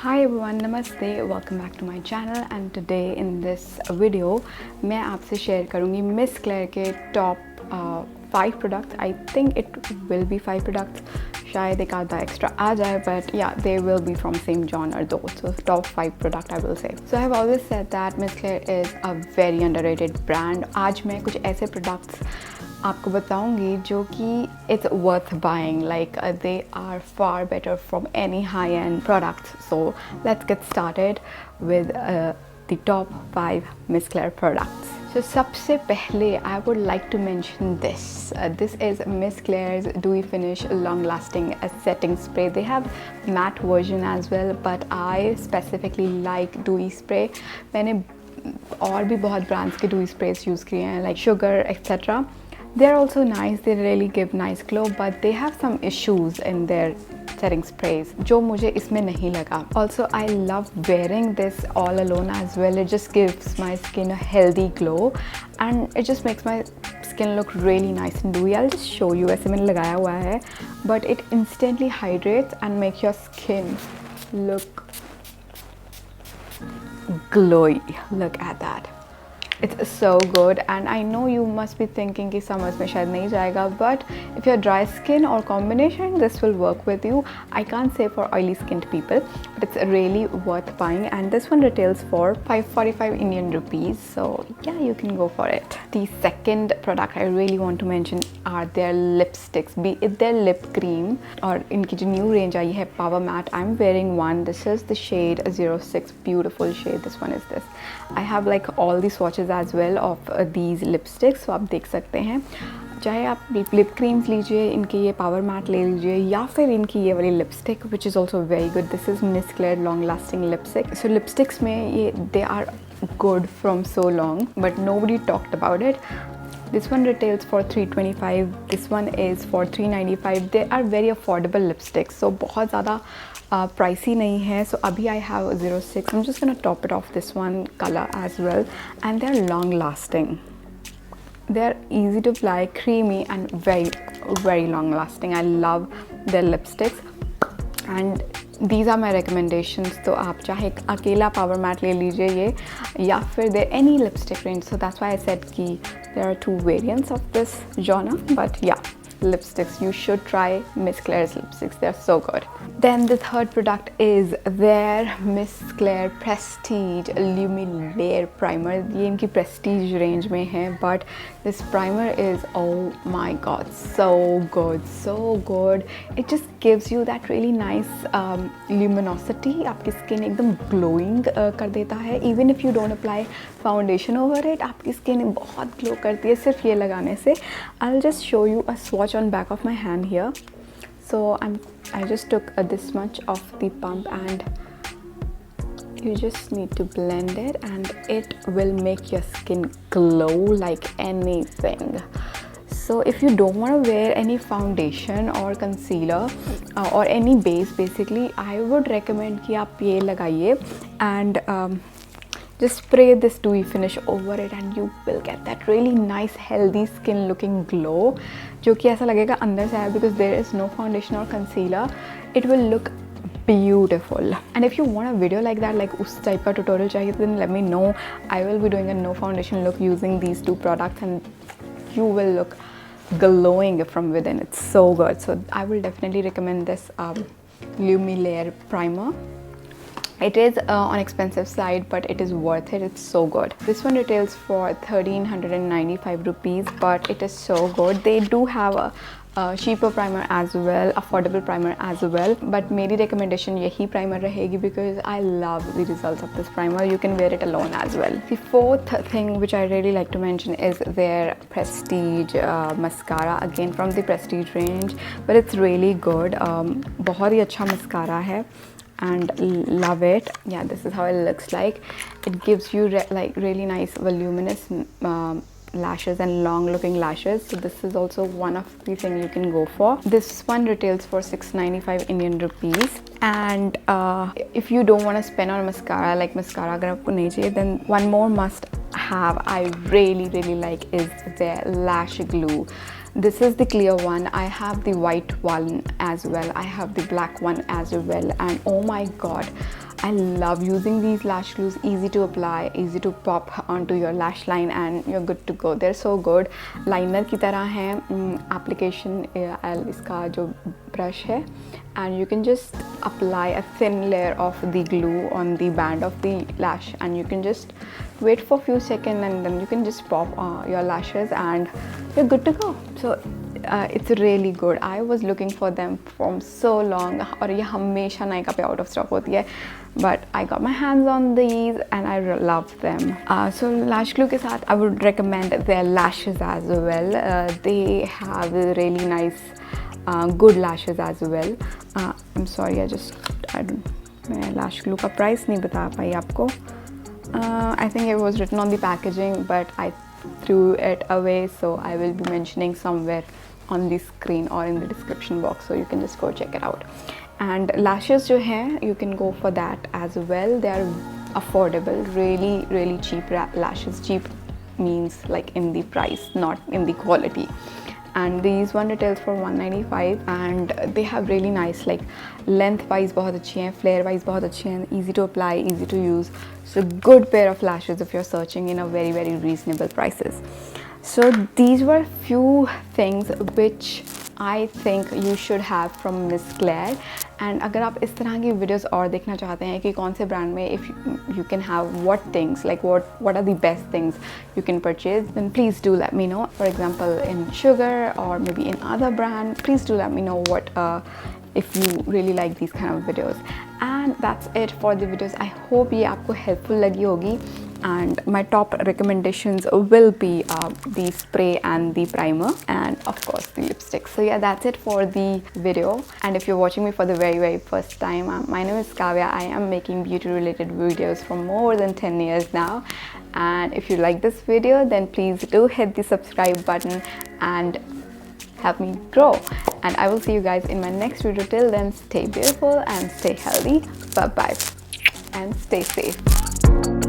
Hi everyone, namaste, welcome back to my channel and today in this video मैं आपसे share करूँगी Miss Claire के top 5 products. I think it will be 5 products, शायद एक आधा extra आ जाए, but yeah they will be from same genre though. So top 5 product I will say. So I have always said that Miss Claire is a very underrated brand. आज मैं कुछ ऐसे products आपको बताऊंगी जो कि it's worth buying. Like they are far better from any high and products. So let's get started with the top 5 miss clear products. So सबसे पहले I would like to mention this. This is Miss Claire's Dewy Finish Long Lasting Setting Spray. They have matte version as well, but I specifically like dewy spray. मैंने और भी बहुत brands के dewy sprays use किए हैं, like Sugar etc. They are also nice. They really give nice glow, but they have some issues in their setting sprays जो मुझे इसमें नहीं लगा. Also I love wearing this all alone as well. It just gives my skin a healthy glow and it just makes my skin look really nice and dewy. I'll just show you. ऐसे मैंने लगाया हुआ है, but it instantly hydrates and makes your skin look glowy. Look at that. It's so good and I know you must be thinking कि समझ में शायद नहीं जाएगा, but if you're dry skin or combination, this will work with you. I can't say for oily skinned people, but it's really worth buying, and this one retails for 545 Indian rupees. So yeah, you can go for it. The second product I really want to mention are their lipsticks, be it their lip cream और इनकी जो new range आई है Power Matte. I'm wearing one. This is the shade 06. Beautiful shade. This one is this. I have like all the swatches as well of these lipsticks. So आप देख सकते हैं, चाहे आप लिप क्रीम्स लीजिए, इनकी ये पावर मैट ले लीजिए, या फिर इनकी ये वाली lipstick which is also very good. This is Miss Claire long lasting lipstick. So lipsticks में ये they are good from so long, but nobody talked about it. This one retails for 325. This one is for 395. They are very affordable lipsticks, so बहुत ज़्यादा pricey नहीं है. So अभी I have 06. I'm just gonna top it off this one color as well, and they are long lasting. They are easy to apply, creamy and very long lasting. I love their lipsticks and these are my recommendations. तो आप चाहे अकेला power mat ले लीजिए ये, या फिर there any lipstick range. So that's why I said कि there are 2 variants of this genre, but yeah, lipsticks, you should try Miss Claire's lipsticks. They're so good. Then the third product is their Miss Claire Prestige Lumilayer Primer. ये इनकी Prestige range में है, but this primer is, oh my god, so good. It just gives you that really nice luminosity. आपकी skin एकदम glowing कर देता है. Even if you don't apply foundation over it, आपकी skin बहुत glow करती है सिर्फ ये लगाने से. I'll just show you a swatch on back of my hand here. So I just took this much of the pump and you just need to blend it and it will make your skin glow like anything. So if you don't want to wear any foundation or concealer or any base, basically I would recommend कि आप ये लगाइए and just spray this dewy finish over it and you will get that really nice healthy skin looking glow जो कि ऐसा लगेगा अंदर से आया, because there is no foundation or concealer. It will look beautiful. And if you want a video like that, like उस type का tutorial चाहिए, then let me know. I will be doing a no foundation look using these 2 products and you will look glowing from within. It's so good. So I will definitely recommend this Lumilayer Primer. It is on expensive side, but it is worth it. It's so good. This one retails for 1395 rupees, but it is so good. They do have a cheaper primer as well, affordable primer as well, but मेरी recommendation यही primer रहेगी because I love the results of this primer. You can wear it alone as well. The fourth thing which I really like to mention is their Prestige mascara, again from the Prestige range, but it's really good. बहुत ही अच्छा mascara है and love it. Yeah, this is how it looks like. It gives you like really nice voluminous lashes and long looking lashes. So this is also one of the thing you can go for. This one retails for 695 Indian rupees. And if you don't want to spend on mascara, like mascara अगर आपको नहीं चाहिए, then one more must have I really like is their lash glue. This is the clear one. I have the white one as well. I have the black one as well. And oh my god, I love using these lash glues. Easy to apply, easy to pop onto your lash line and you're good to go. They're so good. Liner की तरह है application इसका जो brush है, and you can just apply a thin layer of the glue on the band of the lash, and you can just wait for a few seconds and then you can just pop your lashes and you're good to go. So it's really good. I was looking for them from so long और ये हमेशा नायका पे out of stock होती है, but I got my hands on these and I love them. So lash glue के साथ I would recommend their lashes as well. They have really nice good lashes as well. I'm sorry, मैं lash glue का price नहीं बता पाई आपको. I think it was written on the packaging, but I threw it away, so I will be mentioning somewhere on the screen or in the description box, so you can just go check it out. And lashes जो हैं, you can go for that as well. They are affordable, really cheap lashes. Cheap means like in the price, not in the quality. And these one retails for 195 and they have really nice, like length wise बहुत अच्छी हैं, flare wise बहुत अच्छी हैं, easy to apply, easy to use. So good pair of lashes if you're searching in a very reasonable prices. So these were few things which I think you should have from Miss Claire. And अगर आप इस तरह की videos और देखना चाहते हैं कि कौन से brand में if you can have what things, like what are the best things you can purchase, then please do let me know. For example, in Sugar or maybe in other brand, please do let me know what if you really like these kind of videos. And that's it for the videos. I hope ये आपको helpful लगी होगी. And my top recommendations will be the spray and the primer and of course the lipstick. So yeah, that's it for the video. And if you're watching me for the very first time, my name is Kavya. I am making beauty related videos for more than 10 years now. And if you like this video, then please do hit the subscribe button and help me grow. And I will see you guys in my next video. Till then, stay beautiful and stay healthy. Bye bye and stay safe.